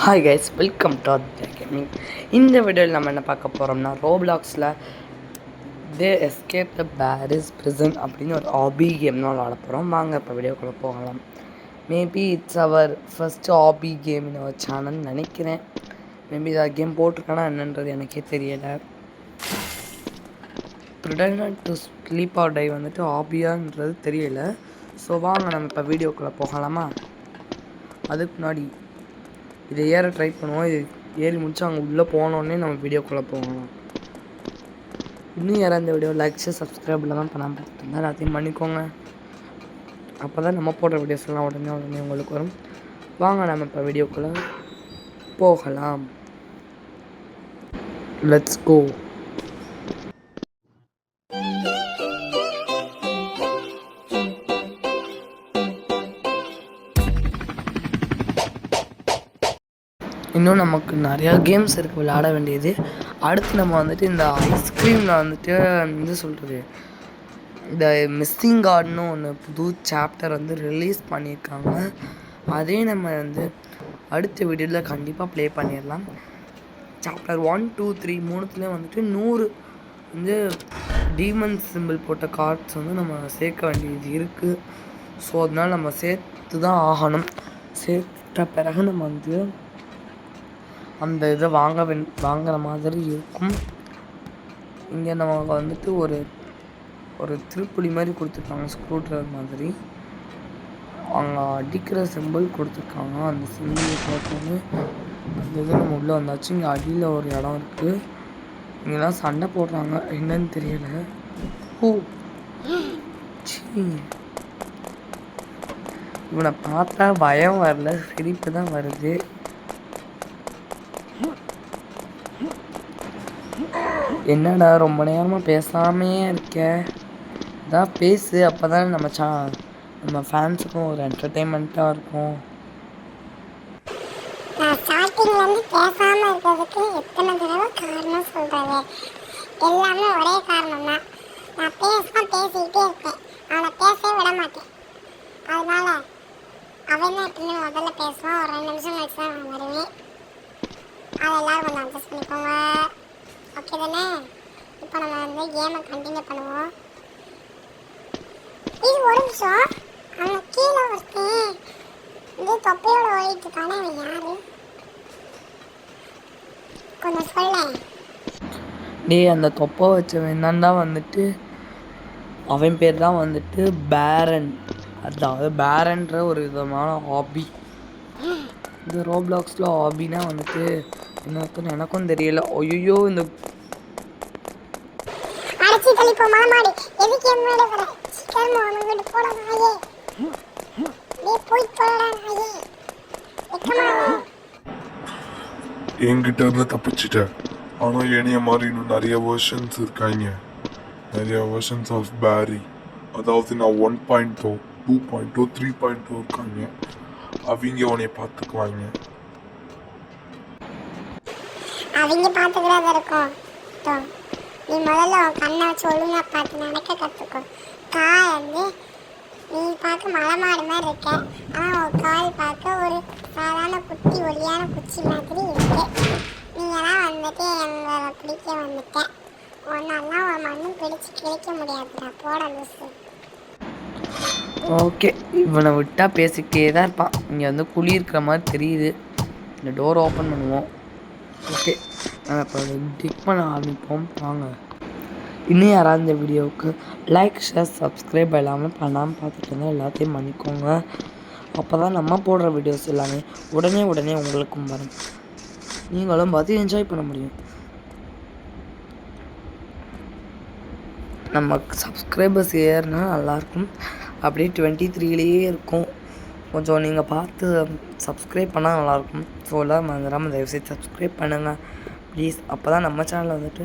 Hi guys, welcome to gaming. இந்த வீடியோவில் நம்ம என்ன பார்க்க போகிறோம்னா, ரோப்ளாக்ஸில் the escape the Paris prison அப்படின்னு ஒரு ஹாபி கேம் தான் விளாட போகிறோம். வாங்க இப்போ வீடியோக்குள்ளே போகலாம். Maybe it's our first hobby game in our channel நினைக்கிறேன். மேபி இதை கேம் போட்டிருக்கானா என்னன்றது எனக்கே தெரியலை. Pretended to sleep or die வந்துட்டு ஹாபியான்றது தெரியலை. ஸோ வாங்க நம்ம இப்போ வீடியோக்குள்ளே போகலாமா. அதுக்கு முன்னாடி இதை ஏற ட்ரை பண்ணுவோம். இது ஏறி முடிச்சு அங்கே உள்ளே போனோடனே நம்ம வீடியோக்குள்ளே போகலாம். இன்னும் யாராவது இந்த வீடியோ லைக் சப்ஸ்கிரைபில் தான் பண்ணாமல் பார்த்துட்டு இருந்தால் எல்லாத்தையும் பண்ணிக்கோங்க. அப்போ தான் நம்ம போடுற வீடியோஸ் எல்லாம் உடனே உங்களுக்கு வரும். வாங்க நம்ம இப்போ வீடியோக்குள்ளே போகலாம். Let's go. இன்னும் நமக்கு நிறையா கேம்ஸ் இருக்குது விளையாட வேண்டியது. அடுத்து நம்ம வந்துட்டு இந்த ஐஸ்கிரீமில் வந்துட்டு என்ன சொல்கிறது, இந்த மிஸ்ஸிங் கார்டுன்னு ஒன்று புது சாப்டர் வந்து ரிலீஸ் பண்ணியிருக்காங்க. அதே நம்ம வந்து அடுத்த வீடியோவில் கண்டிப்பாக ப்ளே பண்ணிடலாம். சாப்டர் 1, 2, 3 மூணுத்துலேயும் வந்துட்டு 100 வந்து டீமன் சிம்பிள் போட்ட கார்ட்ஸ் வந்து நம்ம சேர்க்க வேண்டியது இருக்குது. ஸோ அதனால் நம்ம சேர்த்து தான் ஆகணும். சேர்த்த பிறகு நம்ம வந்து அந்த இதை வாங்குற மாதிரி இருக்கும். இங்கே நமக்கு வந்துட்டு ஒரு திருப்புளி மாதிரி கொடுத்துருக்காங்க, ஸ்க்ரூ ட்ரைவர் மாதிரி. அங்கே அடிக்கிற சிம்பிள் கொடுத்துருக்காங்க. அந்த சிம்பிள் பார்த்தோன்னே அந்த இது நம்ம உள்ளே வந்தாச்சு. இங்கே அடியில் ஒரு இடம் இருக்குது. இங்கெல்லாம் சண்டை போடுறாங்க, என்னன்னு தெரியலை. இவனை பார்த்தா பயம் வரல, சிரிப்பு தான் வருது. என்னடா ரொம்ப நேரமாக பேசாமே இருக்க, இதான் பேசு, அப்போ தான் நம்ம ஃபேன்ஸுக்கும் ஒரு என்டர்டெயின்மெண்ட்டாக இருக்கும். நான் ஸ்டார்டிங்லேருந்து பேசாமல் இருக்கிறதுக்கு எத்தனை தடவை காரணம் சொல்கிறது, எல்லாமே ஒரே காரணம் தான். நான் பேசிக்கிட்டே இருப்பேன், அவனை பேசவே விட மாட்டேன். அதனால அவன் தான் எப்பவுமே முதல்ல பேசுவான். ஒரு 2 நிமிஷம் கழிச்சு தான் நான் வருவேன். அதை எல்லோரும் கொஞ்சம் அட்ஜஸ்ட் பண்ணிக்கோங்க, ஓகே தானே? இப்போ நம்ம வந்து கேமை கண்டினியூ பண்ணுவோம். இது ஒரு நிமிஷம், அவன் கீழே ஒருத்தன் இது தொப்பையோட ஓடிட்டு இருக்கானே, அவன் யாரு கொஞ்சம் சொல்ல. அந்த தொப்பை வச்சவன் தான் வந்துட்டு, அவன் பேர் தான் வந்துட்டு பேரன். அதாவது பேரன்ற ஒரு விதமான ஹாபி. இந்த ரோப்ளாக்ஸில் ஹாபினா வந்துட்டு என்னன்னு எனக்கும் தெரியல. ஐயோ, இந்த என்கிட்ட இருந்து தப்பிச்சிட்டேன். ஆனால் என்னைய மாதிரி இன்னும் நிறைய வெர்ஷன்ஸ் இருக்காங்க. நிறைய வெர்ஷன்ஸ் ஆஃப் பேரி. அதாவது நான் 1.0, 2.0, 3.0 இருக்காங்க. அவங்க உன்னைய பார்த்துக்குவாங்க. அவங்க பார்த்துக்கிறதா இருக்கும். நீ முதல்ல உன் கண்ணை வச்சு ஒழுங்காக பார்த்து நடக்க கற்றுக்கோ. கால் வந்து நீ பார்க்க மலை மாடு மாதிரி இருக்க, ஆனால் உன் கால் பார்க்க ஒரு சாதாரண குட்டி ஒளியான குச்சி மாதிரி இருக்கு. நீங்களாம் வந்துட்டு எங்களை பிடிக்க வந்துட்டேன். ஒன்னாலாம் ஒரு மண்ணும் பிடிச்சி கிழிக்க முடியாதுடா, போட லூசு. ஓகே, இவனை விட்டால் பேசிக்கிட்டே தான் இருப்பான். இங்கே வந்து குழி இருக்கிற மாதிரி தெரியுது. இந்த டோர் ஓப்பன் பண்ணுவோம். ஓகே, நான் இப்போ டிக் பண்ண ஆரம்பிப்போம். வாங்க. இன்னும் யாராவது இந்த வீடியோவுக்கு லைக் ஷேர் சப்ஸ்கிரைப் எல்லாமே பண்ணாமல் பார்த்துட்டு இருந்தால் எல்லாத்தையும் பண்ணிக்கோங்க. அப்போ தான் நம்ம போடுற வீடியோஸ் எல்லாமே உடனே உங்களுக்கும் வரும். நீங்களும் பார்த்து என்ஜாய் பண்ண முடியும். நம்ம சப்ஸ்கிரைபர்ஸ் ஏறுனா நல்லாயிருக்கும். அப்படியே 23லேயே இருக்கும். கொஞ்சம் நீங்கள் பார்த்து சப்ஸ்கிரைப் பண்ணால் நல்லாயிருக்கும். ஸோ எல்லாம் மறந்துடாமல் தயவுசெய்து சப்ஸ்கிரைப் பண்ணுங்கள் ப்ளீஸ். அப்போ தான் நம்ம சேனலில் வந்துட்டு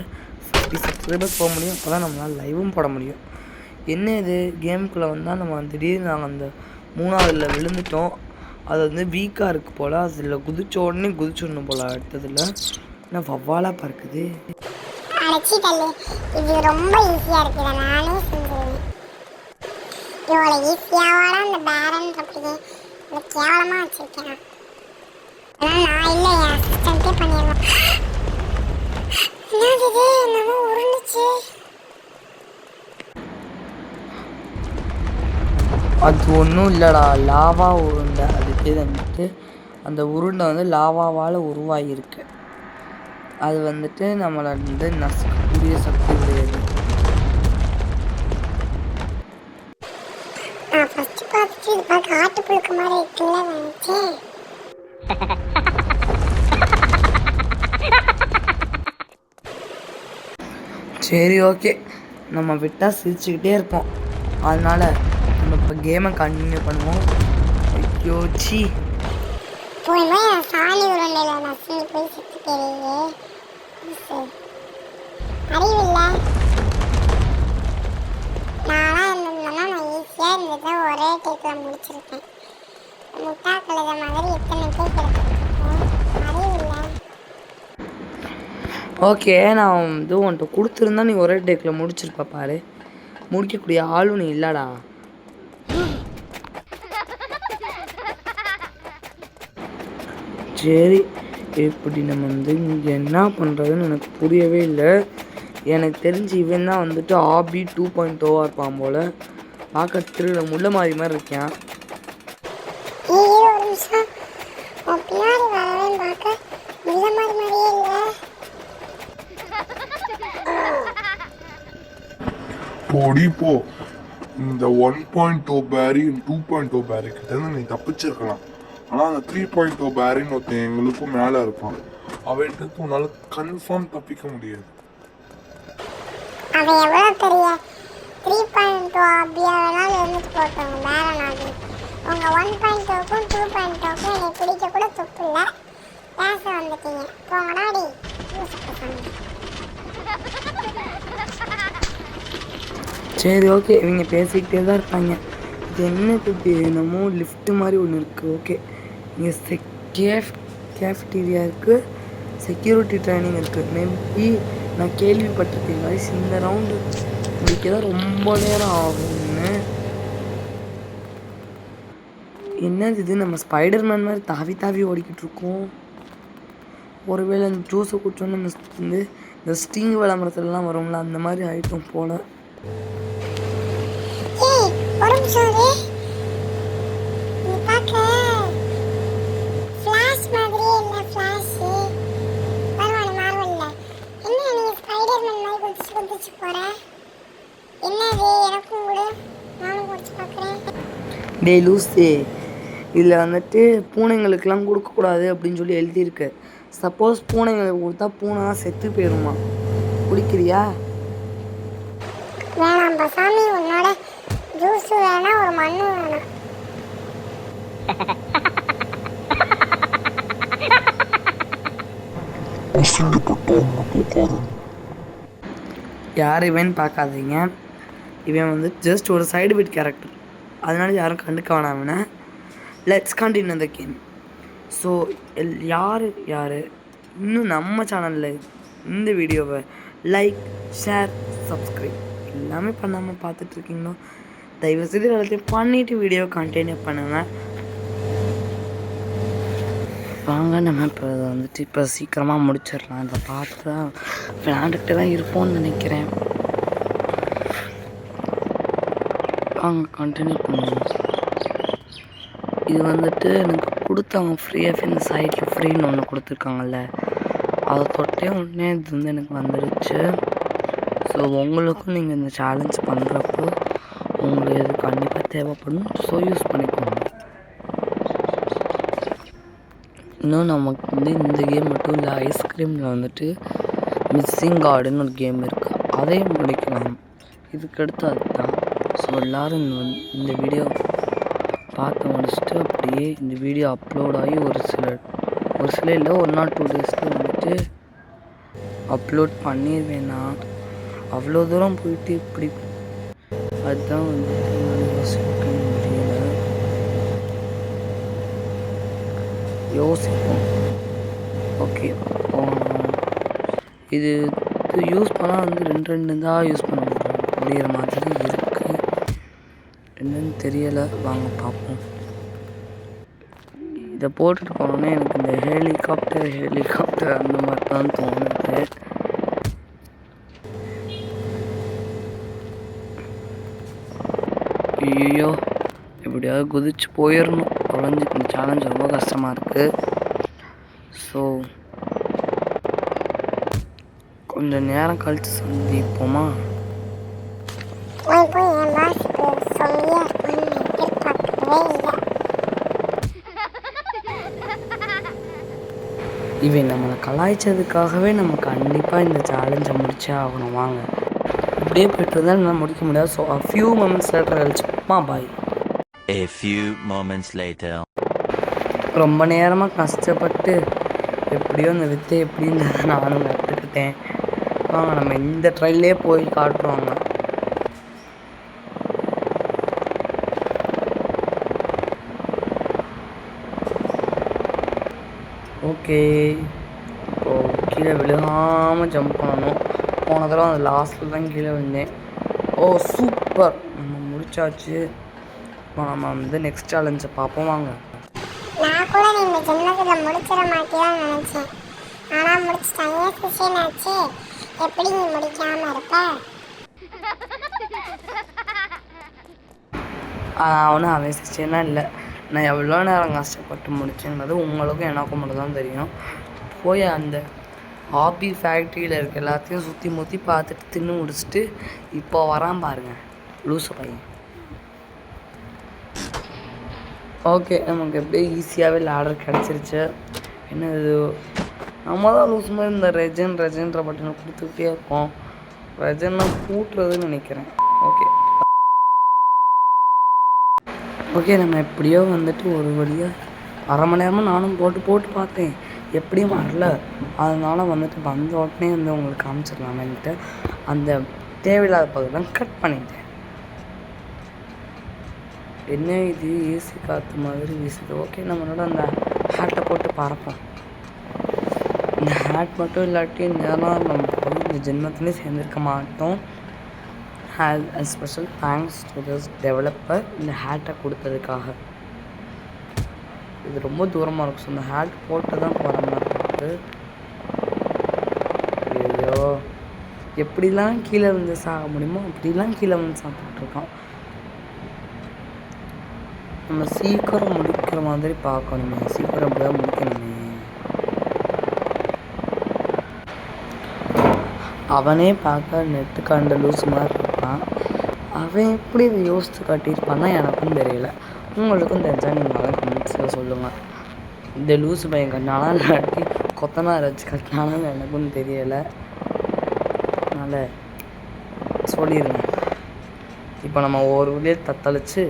50 சப்ஸ்கிரைபர்ஸ் போக முடியும். அப்போ தான் நம்மளால் லைவும் போட முடியும். என்ன இது, கேமுக்குள்ளே வந்தால் நம்ம திடீர்னு நாங்கள் அந்த 3ஆவதில் விழுந்துட்டோம். அது வந்து வீக்காக இருக்குது போல். அதில் குதிச்சிடணும் போல். அடுத்ததில் என்ன வவ்வாலாக பறக்குது. இது ரொம்ப ஈஸியாக இருக்குது, நானே செஞ்சுருவேன். இவ்வளோ ஈஸியாவோட அந்த பேரன் அப்படியே கேவலமாக வச்சுருக்கேன். ஆனால் நான் இல்லை, அது ஒன்றும் இல்லைடா, லாவா உருண்டை. அது பேர் வந்துட்டு அந்த உருண்டை வந்து லாவாவால் உருவாகியிருக்கு. அது வந்துட்டு நம்மளை வந்து நசுக்கக்கூடிய சக்தி உடையது. நான் ஃபர்ஸ்ட் பார்த்துட்டு இது பார்க்க ஆட்டுப்புழுக்க மாதிரி இருக்குல்ல நினைச்சேன். சரி, ஓகே, நம்ம விட்டால் சிரிச்சுக்கிட்டே இருப்போம். அதனால் நம்ம இப்போ கேமை கண்டினியூ பண்ணுவோம். ஐயோ சி, போய் நான் சாணி உருண்டையில் நசுங்கி போய் செத்து போயிருவே. அறிவில்லை. நானாக இருந்ததுனா நான் ஈஸியாக இருந்ததை ஒரே டேக்கில் முடிச்சிருக்கேன். முட்டா கழுத மாதிரி எத்தனை பேர் கிடச்சிருக்கோம். அறிவில்லை. ஓகே, நான் வந்து உன்கிட்ட கொடுத்துருந்தா நீ ஒரே டேக்கில் முடிச்சிருப்ப பாரு. முடிக்கக்கூடிய ஆளும் நீ இல்லைடா. சரி, இப்படி நம்ம வந்து இங்கே என்ன பண்ணுறதுன்னு எனக்கு புரியவே இல்லை. எனக்கு தெரிஞ்சு இவன் தான் வந்துட்டு ஆபி 2.0 இருப்பான் போல். பார்க்க திருட முள்ள மாதிரி இருக்கான். ஒரு நிமிஷம், பின்னாடி வரவே பார்க்க முள்ள மாதிரியே இல்லை. போடி போ. இந்த 1.0 பேரி 2.0 பேரி கிட்ட இருந்து நீ தப்பிச்சிருக்கலாம். ஆனா அந்த 3.0 பேரின்னு ஒருத்தன் எங்களுக்கும் மேல இருப்பான். அவன்கிட்ட உன்னால கன்ஃபார்ம் தப்பிக்க முடியாது. அவன் எவ்வளோ பெரிய 3.0 அப்படியா வேணாலும் இருந்துட்டு போட்டோங்க வேற நாடு. உங்கள் 1.0க்கும் 2.0க்கும் என்னை பிடிக்க கூட துப்பு இல்லை. பேச வந்துட்டீங்க போங்கடாடி. சரி, ஓகே, இவங்க பேசிக்கிட்டே தான் இருப்பாங்க. இது என்னது, என்னமோ லிஃப்ட் மாதிரி ஒன்று இருக்குது. ஓகே, இங்கே கேஃப்டீரியா இருக்குது, செக்யூரிட்டி ட்ரைனிங் இருக்குது. மேபி நான் கேள்விப்பட்டிருக்கேன் guys, இந்த ரவுண்டு முடிக்க தான் ரொம்ப நேரம் ஆகும்னு. என்னது இது, நம்ம ஸ்பைடர்மேன் மாதிரி தாவி தாவி ஓடிக்கிட்டு இருக்கோம். ஒருவேளை அந்த ஜூஸை குடிச்சோன்னு நம்ம வந்து இந்த ஸ்டீங் விளம்பரத்துலலாம் வரும்ல, அந்த மாதிரி ஆகிட்டோம் போல். ஒரு நிமிஷம், நீ பார்க்க ஃப்ளாஷ் மாதிரியே இல்லை. ஃப்ளாஷ் வருவானு மார்வல்ல. என்ன நீ ஸ்பைடர்மேன் மாதிரி குதிச்சு போற? என்னது, எனக்கும் கூட நானும் குடிச்சு பார்க்குறேன். டேய் லூஸே, இதில் வந்துட்டு பூனைங்களுக்கெல்லாம் கொடுக்கக்கூடாது அப்படின்னு சொல்லி எழுதியிருக்கு. சப்போஸ் பூனைங்களுக்கு கொடுத்தா பூனை தான் செத்து போயிடுமா. குடிக்கிறியா? வேணாம் பசாமி, உன்னோட ஜூஸ் வேணா, ஒரு மண்ணு வேணாம். யார் இவன் பார்க்காதீங்க. இவன் வந்து ஜஸ்ட் ஒரு சைடு பிட் கேரக்டர், அதனால யாரும் கண்டுக்க வேணாம் அவனை. லெட்ஸ் கண்டினியூ அந்த கேம். ஸோ யார் இன்னும் நம்ம சேனலில் இந்த வீடியோவை லைக், ஷேர், சப்ஸ்கிரைப் எல்லாமே பண்ணாமல் பார்த்துட்ருக்கீங்களோ, தயவுசெய்து எல்லாத்தையும் பண்ணிவிட்டு வீடியோவை கண்டினியூ பண்ணுங்கள். வாங்க, நம்ம இப்போ வந்துட்டு இப்போ சீக்கிரமாக முடிச்சிடலாம். இதை பார்த்து தான் விளையாண்டுக்கிட்டு தான் இருப்போம்னு நினைக்கிறேன். வாங்க கண்டினியூ பண்ணுவோம். இது வந்துட்டு எனக்கு கொடுத்தவங்க ஃப்ரீயாக இந்த சைட்டில் ஃப்ரீன்னு ஒன்று கொடுத்துருக்காங்கல்ல, அதை தொட்டே உடனே இது வந்து எனக்கு வந்துடுச்சு. ஸோ உங்களுக்கும் நீங்கள் இந்த சேலஞ்ச் பண்ணுறப்போ உங்களுக்கு இது கண்டிப்பாக தேவைப்படும். ஸோ யூஸ் பண்ணிக்கோங்க. இன்னும் நமக்கு வந்து இந்த கேம் மட்டும் இல்லை, ஐஸ்கிரீமில் வந்துட்டு மிஸ்ஸிங் கார்டுன்னு ஒரு கேம் இருக்குது, அதையும் முடிக்கலாம். இதுக்கடுத்து அதுதான். ஸோ எல்லோரும் இந்த வீடியோ பார்த்து முடிச்சுட்டு அப்படியே இந்த வீடியோ அப்லோட் ஆகி ஒரு சில இல்லை 1 or 2 டேஸில் வந்துட்டு அப்லோட் பண்ணிடுவேன்னா, அவ்வளோ தூரம் போயிட்டு இப்படி அதுதான் வந்துட்டு யோசிக்க முடியல. யோசிப்போம். ஓகே, இது யூஸ் பண்ணால் வந்து 2 தான் யூஸ் பண்ண முடிகிற மாதிரி இருக்குது. என்னன்னு தெரியலை, வாங்க பார்ப்போம். இதை போட்டுட்டு போனோன்னே எனக்கு இந்த ஹெலிகாப்டர் அந்த மாதிரி தான் தோணுது. ஐயோ, எப்படியாவது குதிச்சு போயிடணும். தொலைஞ்சு இந்த சேலஞ்ச் ரொம்ப கஷ்டமாக இருக்குது. ஸோ கொஞ்சம் நேரம் கழித்து சந்திப்போமா? போய் போய் என் பாஸுக்கு சொல்லியே எதிர்பார்க்கவே இல்லை. இவன் நம்மளை கலாய்ச்சதுக்காகவே நம்ம கண்டிப்பாக இந்த சேலஞ்சை முடிச்சே ஆகணும். வாங்க, இப்படியே போய்ட்டு இருந்தால் என்னால் முடிக்க முடியாது. So a few moments later கழிச்சுமா bye. A few moments later. ரொம்ப நேரமாக கஷ்டப்பட்டு எப்படியோ அந்த வித்தை எப்படின்னு நானும் கற்றுக்கிட்டேன். வாங்க நம்ம இந்த ட்ரைல்லே போய் காட்டுவாங்க. ஓகே, இப்போது கீழே விழுகாமல் ஜம்ப் பண்ணணும். போன தடவை அந்த லாஸ்ட்டில் தான் கீழே விழுந்தேன். ஓ சூப்பர், நம்ம முடிச்சாச்சு. இப்போ நம்ம வந்து நெக்ஸ்ட் சேலஞ்சை பார்ப்போம். வாங்க. நான் கூட நீ இந்த ஜென்மத்தில் முடிச்சிட மாட்டேன்னு நினச்சேன். ஆனால் முடிச்சிட்டேன். ஏன் கிறிஸ்டின் ஆச்சு? எப்படி நீ முடிக்காமல் இருப்ப? ஒன்றும் அவசியம்னா இல்லை. நான் எவ்வளோ நேரம் கஷ்டப்பட்டு முடிச்சேங்கிறது உங்களுக்கும் எனக்கும் மட்டும் தான் தெரியும். போய் அந்த ஹாபி ஃபேக்ட்ரியில் இருக்க எல்லாத்தையும் சுற்றி முற்றி பார்த்துட்டு தின்னு முடிச்சுட்டு இப்போ வரான் பாருங்க லூசு பையன். ஓகே, நமக்கு எப்படியே ஈஸியாகவே லேடர் கிடச்சிருச்சு. என்ன இது, நம்ம தான் லூஸ் மாதிரி இந்த ரெஜன்ற பட்டனை கொடுத்துக்கிட்டே இருப்போம். ரெஜன்னா கூட்டுறதுன்னு நினைக்கிறேன். ஓகே, நம்ம எப்படியோ வந்துட்டு ஒரு வழியாக அரை மணி நேரமாக நானும் போட்டு பார்த்தேன், எப்படியும் வரல. அதனால் வந்துட்டு வந்த உடனே வந்து உங்களுக்கு காமிச்சிடலாமேன்ட்டு அந்த தேவையில்லாத பகுதியெலாம் கட் பண்ணிட்டேன். என்ன இது ஏசி காற்று மாதிரி வீசுது. ஓகே, நம்மளோட அந்த ஹேட்டை போட்டு பறப்போம். இந்த ஹேட் மட்டும் இல்லாட்டி நேரம் நம்ம இந்த ஜென்மத்துலேயும் சேர்ந்துருக்க மாட்டோம். a special thanks to this developer இந்த ஹேட்டை கொடுத்ததுக்காக. இது ரொம்ப தூரமாக இருக்கும். ஸோ இந்த ஹேட் போட்டு தான் போகிற மாதிரி இருக்குது. ஐயோ, எப்படிலாம் கீழே வந்து சாக முடியுமோ அப்படிலாம் கீழே வந்து சாப்பிட்டுருக்கோம். நம்ம சீக்கிரம் முடிக்கிற மாதிரி பார்க்கணுமே, சீக்கிரம் அப்படிதான் முடிக்கணுமே. அவனே பார்க்க நெட்டு கண்ட லூஸ் மாதிரி இருப்பான். அவன் எப்படி இதை யோசித்து காட்டியிருப்பான்னா எனக்கும் தெரியல. உங்களுக்கும் தெரிஞ்சால் நீங்கள் கமெண்ட்ஸில் சொல்லுங்கள். இந்த லூசு பையன் கட்டினாலும் இல்லாட்டி கொத்தனார் வச்சு கட்டினாலும் எனக்கும் தெரியலை. அதனால் சொல்லிடுங்க. இப்போ நம்ம ஒரு வழியை தத்தளித்து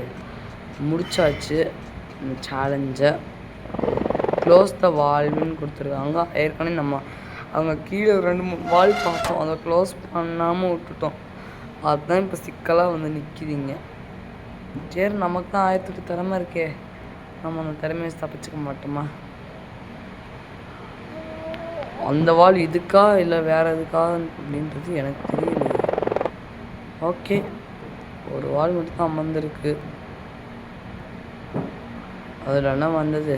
முடிச்சாச்சு இந்த சேலஞ்சை. க்ளோஸ் த வால்வுன்னு கொடுத்துருக்காங்க. ஏற்கனவே நம்ம அவங்க கீழே 2-3 வால் பார்த்தோம், அதை க்ளோஸ் பண்ணாமல் விட்டுட்டோம். அதுதான் இப்போ சிக்கலாக வந்து நிற்கிதுங்க. சரி, நமக்கு தான் 1008 திறமை இருக்கே, நம்ம அந்த திறமையை தப்பிச்சுக்க மாட்டோமா? அந்த வால் இதுக்கா இல்லை வேறு எதுக்கா அப்படின்றது எனக்கு தெரியல. ஓகே, ஒரு வால் மட்டும் தான் அமர்ந்துருக்கு. அதில் என்ன வந்தது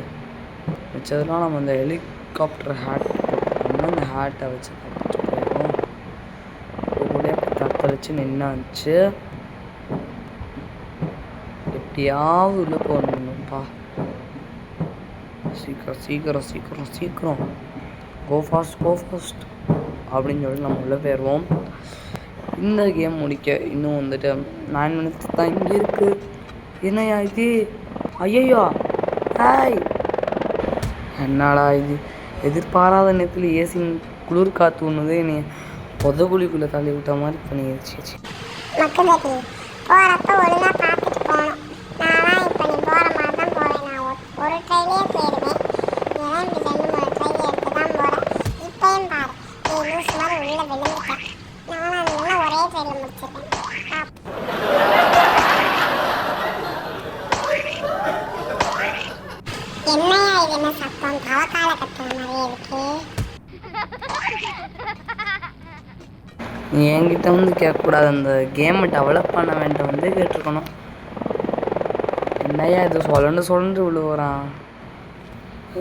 மிச்சதெல்லாம் நம்ம அந்த ஹெலிகாப்டர் ஹேட் போட்டோம்னா அந்த ஹேட்டை வச்சு தப்பிச்சு போயிடும். கூட தத்தளிச்சு நின்னாச்சு. எப்படியாவது உள்ள போகணும்ப்பா. சீக்கிரம் சீக்கிரம் சீக்கிரம் சீக்கிரம் கோ ஃபாஸ்ட் அப்படின்னு சொல்லி நம்ம உள்ளே போயிடுவோம். இந்த கேம் முடிக்க இன்னும் வந்துட்டு 9 minutes தான் இங்கே இருக்குது. என்னையா இது? ஐயோ ஹாய், என்னடா இது? எதிர்பாராத நேரத்தில் ஏசி குளிர் காற்று ஒன்றுதே என்னை புதகுழிக்குள்ளே தள்ளி விட்ட மாதிரி பண்ணிடுச்சு. மக்களுக்கு போகிறப்ப ஒழுங்காக பார்த்துட்டு போகணும். நான்லாம் இப்போ நீ போகிற மாதிரி தான் போவேன். நான் ஒரு ட்ரைலே போயிடுவேன். ஏன்னா இந்த 2-3 ட்ரை எடுத்து தான் போகிறேன். இப்போயும் பாரு, நீ லூஸ் மாதிரி உள்ளே விழுந்துட்டேன். நானும் அது ஒரே ட்ரையில் முடிச்சிருக்கேன். என்னையா இது? என்ன சத்தம்? தவக்கால கத்துற மாதிரியே இருக்கு. நீ என்கிட்ட வந்து கேட்கக்கூடாது, அந்த கேமை டெவலப் பண்ண வேண்டாம் வந்து கேட்டிருக்கணும். என்னையா இது சொல்லண்டு விழுவுறான்?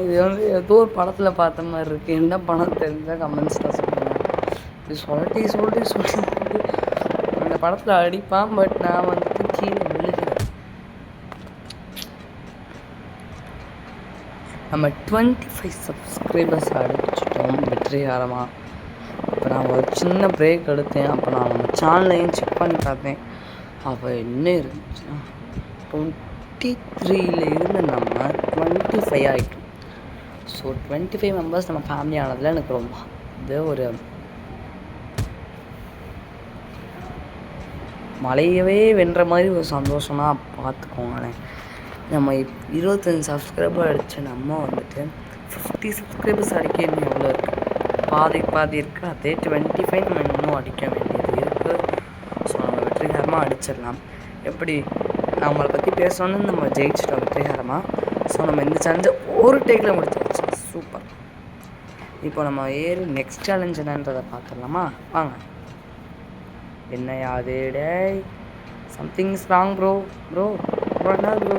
இது வந்து ஏதோ ஒரு படத்தில் பார்த்த மாதிரி இருக்குது. என்ன படம் தெரிஞ்சால் கமெண்ட்ஸில் சொல்லுங்கள். இது சொல்லி அந்த படத்தில் அடிப்பான். பட் நான் வந்துட்டு கீழே விழுகிறேன். நம்ம 25 சப்ஸ்கிரைபர்ஸ் அடிச்சிட்டோம் வெற்றிகரமாக. இப்போ நான் ஒரு சின்ன பிரேக் எடுத்தேன். அப்போ நான் நம்ம சேனலையும் செக் பண்ணி பார்த்தேன். அப்போ என்ன இருந்துச்சுன்னா 23ல் இருந்து நம்ம 25 ஆகிட்டோம். ஸோ 25 மெம்பர்ஸ் நம்ம ஃபேமிலி ஆனதில் எனக்கு ரொம்ப இது ஒரு மலையவே வென்ற மாதிரி ஒரு சந்தோஷம்னா பார்த்துக்கோங்களேன். நம்ம 25 சப்ஸ்கிரைபர் அடித்த நம்ம வந்துட்டு 50 சப்ஸ்கிரைபர்ஸ் அடிக்க இன்னும் எவ்வளோ இருக்குது, பாதி இருக்குது. அதே 25 நம்ம இன்னும் அடிக்க வேண்டியது இருக்குது. ஸோ நம்ம வெற்றிகரமாக அடிச்சிடலாம். எப்படி நம்மளை பற்றி பேசணுன்னு நம்ம ஜெயிச்சிட்டோம் வெற்றிகரமாக. ஸோ நம்ம இந்த சேலஞ்சை ஒரு டேக்கில் முடிச்சாச்சு. சூப்பர். இப்போ நம்ம ஏறி நெக்ஸ்ட் சேலஞ்ச் என்னன்றதை பார்த்துடலாமா? வாங்க. என்னையா அது டே, சம்திங் இஸ் ராங் ப்ரோ. என்ன ப்ரோ?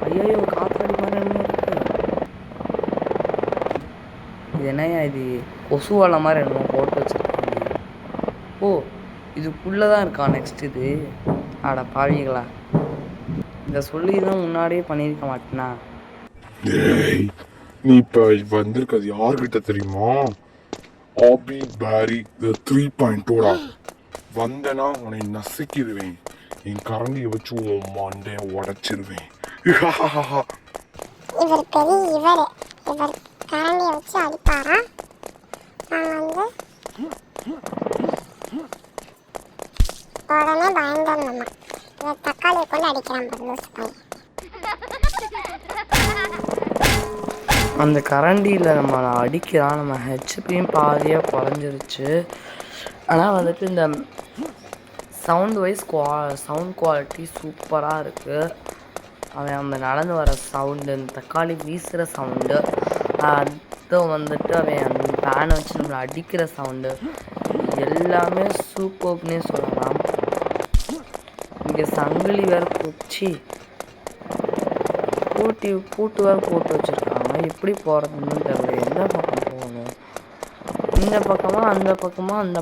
ஐயோ காத்தாடி மாதிரி என்ன இருக்கு? இது என்னையா இது? கொசு வலை மாதிரி என்னமோ போட்டு வச்சுருக்காங்க. ஓ, இதுக்குள்ளே தான் இருக்கா நெக்ஸ்ட் இது? ஆடா பாவிங்களா, இதை சொல்லி தான் முன்னாடியே பண்ணியிருக்க மாட்டேனா? நீ இப்போ வந்திருக்கிறது யார்கிட்ட தெரியுமா? ஆபி பேரி 3.2 வந்தனா உன்னை நசுக்கிடுவேன். என் கரண்டியை வச்சு உன் மண்டையை உடைச்சிருவேன். இவர் கரண்டியை வச்சு அடிப்பாரா? நான் உடனே பயந்துடணுமா? இவர் தக்காளியை கொண்டு அடிக்கிறான் பையன். அந்த கரண்டியில் நம்ம அடிக்கிறான். நம்ம ஹெச்பியும் பாதியாக குறைஞ்சிருச்சு. ஆனால் வந்துட்டு இந்த சவுண்ட் குவாலிட்டி சூப்பராக இருக்குது. அவன் அந்த நடந்து வர சவுண்டு, அந்த தக்காளி வீசுகிற சவுண்டு, அதுவும் வந்துட்டு அவன் அந்த ஃபேனை வச்சு நம்மளை அடிக்கிற சவுண்டு, எல்லாமே சூப்பர்னே சொல்லலாம். இங்கே சங்கிலி வேறு பூட்டு வேறு போட்டு வச்சுருக்காங்க. எப்படி போகிறதுன்னு தெரியல. எந்த பக்கம் போகணும்? இந்த பக்கமா அந்த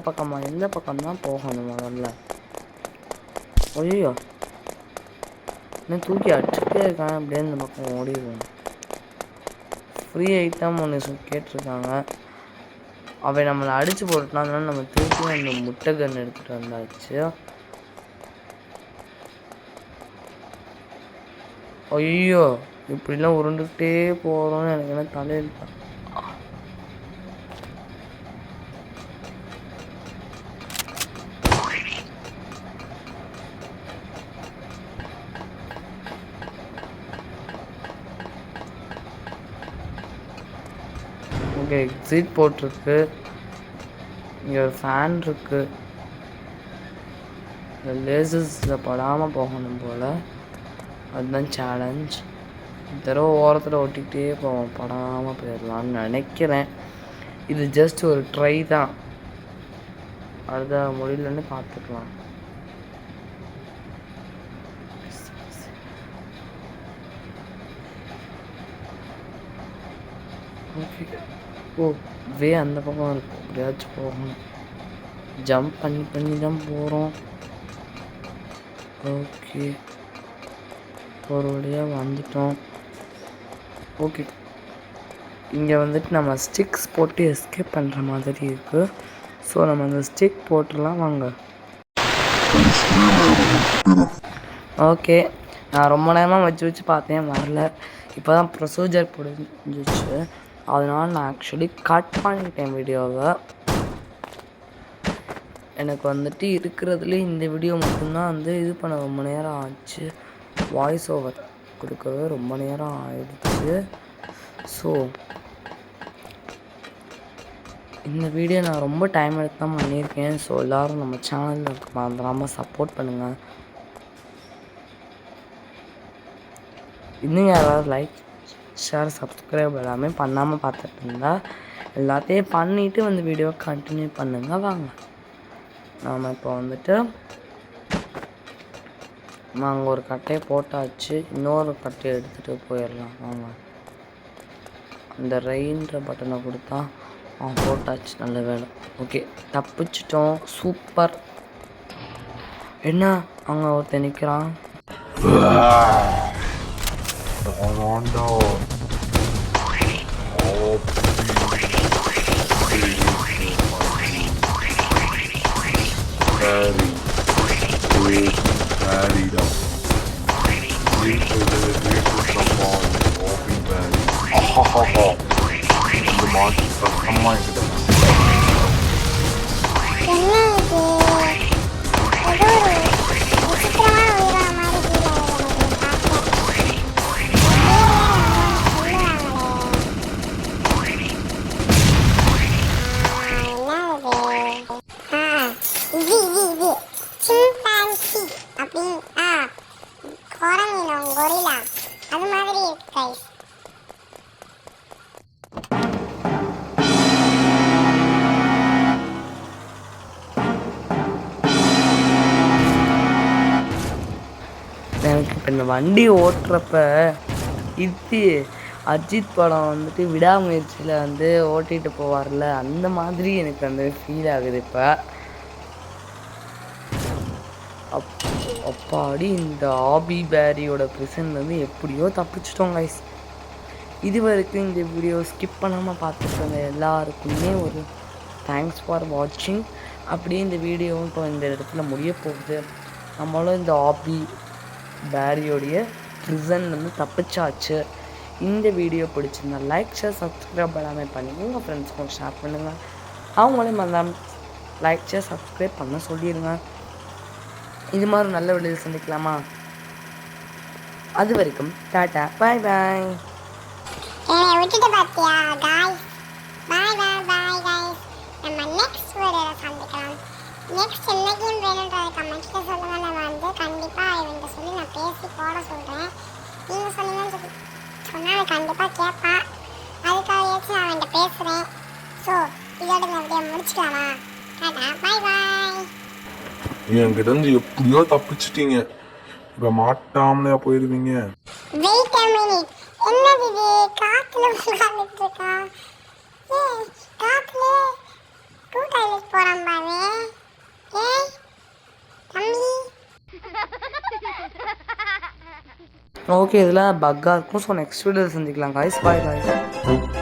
பக்கமா எந்த பக்கம் தான் போகணும் முதல்ல? ஐயோ, இன்னும் தூக்கி அடிச்சுட்டே இருக்காங்க. அப்படியே இந்த பக்கம் ஓடிடுவோம். ஃப்ரீ ஐட்டம் ஒன்று கேட்டிருக்காங்க. அவன் நம்மளை அடித்து போட்டுட்டான். அதனால நம்ம திருப்பி அந்த முட்டை கன்று எடுத்துகிட்டு வந்தாச்சு. ஐயோ, இப்படிலாம் உருண்டுகிட்டே போகிறோன்னு எனக்கு என்ன தலையில். இங்கே எக்ஸிட் போட்டிருக்கு. இங்கே ஒரு ஃபேன் இருக்குது. இந்த லேசஸில் படாமல் போகணும் போல். அதுதான் சேலஞ்ச். தடவை ஓரத்தில் ஒட்டிக்கிட்டே போவோம், படாமல் போயிடலான்னு நினைக்கிறேன். இது ஜஸ்ட் ஒரு ட்ரை தான். அடுத்த முடியலன்னு பார்த்துக்கலாம். ஓகே. ஓ, அந்த பக்கம் இருக்கும். எப்படியாச்சும் போகணும். ஜம்ப் பண்ணி தான் போகிறோம். ஓகே, ஒரு வழியாக வந்துட்டோம். ஓகே, இங்கே வந்துட்டு நம்ம ஸ்டிக்ஸ் போட்டு எஸ்கேப் பண்ணுற மாதிரி இருக்குது. ஸோ நம்ம அந்த ஸ்டிக் போட்டுடலாம் வாங்க. ஓகே, நான் ரொம்ப நேரமாக வச்சு பார்த்தேன், வரல. இப்போ தான் ப்ரொசீஜர் புரிஞ்சிச்சு. அதனால் நான் ஆக்சுவலி கட் பண்ணிட்டேன் வீடியோவை. எனக்கு வந்துட்டு இருக்கிறதுலே இந்த வீடியோ மட்டும்தான் வந்து இது பண்ண ரொம்ப நேரம் ஆச்சு. வாய்ஸ் ஓவர் கொடுக்கவே ரொம்ப நேரம் ஆயிடுச்சு. ஸோ இந்த வீடியோ நான் ரொம்ப டைம் எடுத்து தான் பண்ணியிருக்கேன். ஸோ எல்லோரும் நம்ம சேனலில் மறந்துடாமல் சப்போர்ட் பண்ணுங்கள். இன்னும் யாராவது லைக், ஷேர், சப்ஸ்கிரைப் எல்லாமே பண்ணாமல் பார்த்துட்டு இருந்தால் எல்லாத்தையும் பண்ணிவிட்டு வந்து வீடியோ கண்டினியூ பண்ணுங்கள். வாங்க, நாம் இப்போ வந்துட்டு நாங்கள் ஒரு கட்டையை போட்டாச்சு. இன்னொரு கட்டையை எடுத்துகிட்டு போயிடலாம் வாங்க. அந்த ரெயின்ற பட்டனை கொடுத்தா போட்டாச்சு. நல்ல வேலை. ஓகே, தப்பிச்சிட்டோம். சூப்பர். என்ன அங்கே ஒருத்தர் நிற்கிறான். சத்தமாக என்கிட்ட என்ன இது ஏதோ ஒரு விசித்திரமான உயிரா மாதிரி ஃபீல் ஆகுது எனக்கு சிம்பான்சி அப்படின்னு குரங்கினம் கொரிலா அது மாதிரி இருக்கு கைஸ். எனக்கு இப்போ இந்த வண்டி ஓட்டுறப்ப இது அஜித் படம் வந்துட்டு விடாமுயற்சியில் வந்து ஓட்டிகிட்டு போவார்ல அந்த மாதிரி எனக்கு அந்த ஃபீல் ஆகுது இப்போ. அப்பாடி இந்த ஆபி பேரியோட ப்ரிசன்லேருந்து எப்படியோ தப்பிச்சிட்டோம் கைஸ். இது வரைக்கும் இந்த வீடியோ ஸ்கிப் பண்ணாமல் பார்த்துட்டு வந்த எல்லாருக்குமே ஒரு தேங்க்ஸ் ஃபார் வாட்சிங். அப்படியே இந்த வீடியோவும் இப்போ இந்த இடத்துல முடிய போகுது. நம்மளும் இந்த ஆபி பேரியோடைய ப்ரிசன்லேருந்து தப்பிச்சாச்சு. இந்த வீடியோ பிடிச்சிருந்தா லைக் ஷேர் சப்ஸ்கிரைப் எல்லாமே பண்ணி உங்கள் ஃப்ரெண்ட்ஸ்க்கும் ஷேர் பண்ணுங்கள். அவங்களையும் எல்லாம் லைக் ஷேர் சப்ஸ்கிரைப் பண்ண சொல்லிடுங்க. இது மாதிரி நல்ல வீடியோ சந்திக்கலாமா? அது வரைக்கும் டாட்டா பாய் பாய். என்னை விட்டுட்டு பார்த்தியா காய்ஸ்? பாய் பாய் பாய் காய்ஸ். நம்ம நெக்ஸ்ட் வீடியோல சந்திக்கலாம். நெக்ஸ்ட் என்ன கேம் வேணுன்றதை கமெண்ட்ஸில் சொல்லுங்கள். நம்ம வந்து கண்டிப்பாக இவன்கிட்ட சொல்லி நான் பேசி போட சொல்கிறேன். நீங்கள் சொன்னீங்கன்னு சொன்னால் அவன் கண்டிப்பாக கேட்பான். அதுக்காகயாச்சும் நான் அவன்கிட்ட பேசுகிறேன். ஸோ இதோட இந்த வீடியோ முடிச்சுக்கலாமா? டாடா பாய் பாய். என்கிட்ட இருந்து எப்படியோ தப்பிச்சிட்டீங்க. இப்போ மாட்டாமலையா போயிடுவீங்க. Wait a minute. என்னது இது? காத்துல உட்கார்ந்துட்டு இருக்கா? காத்துல டூ டாய்லெட் போறான் பாரு. ஏய் தம்பி. ஓகே, இதெல்லாம் பக்காக இருக்கும். ஸோ நெக்ஸ்ட் வீடியோவில் சந்திக்கலாம் காய்ஸ். பாய் பாய்.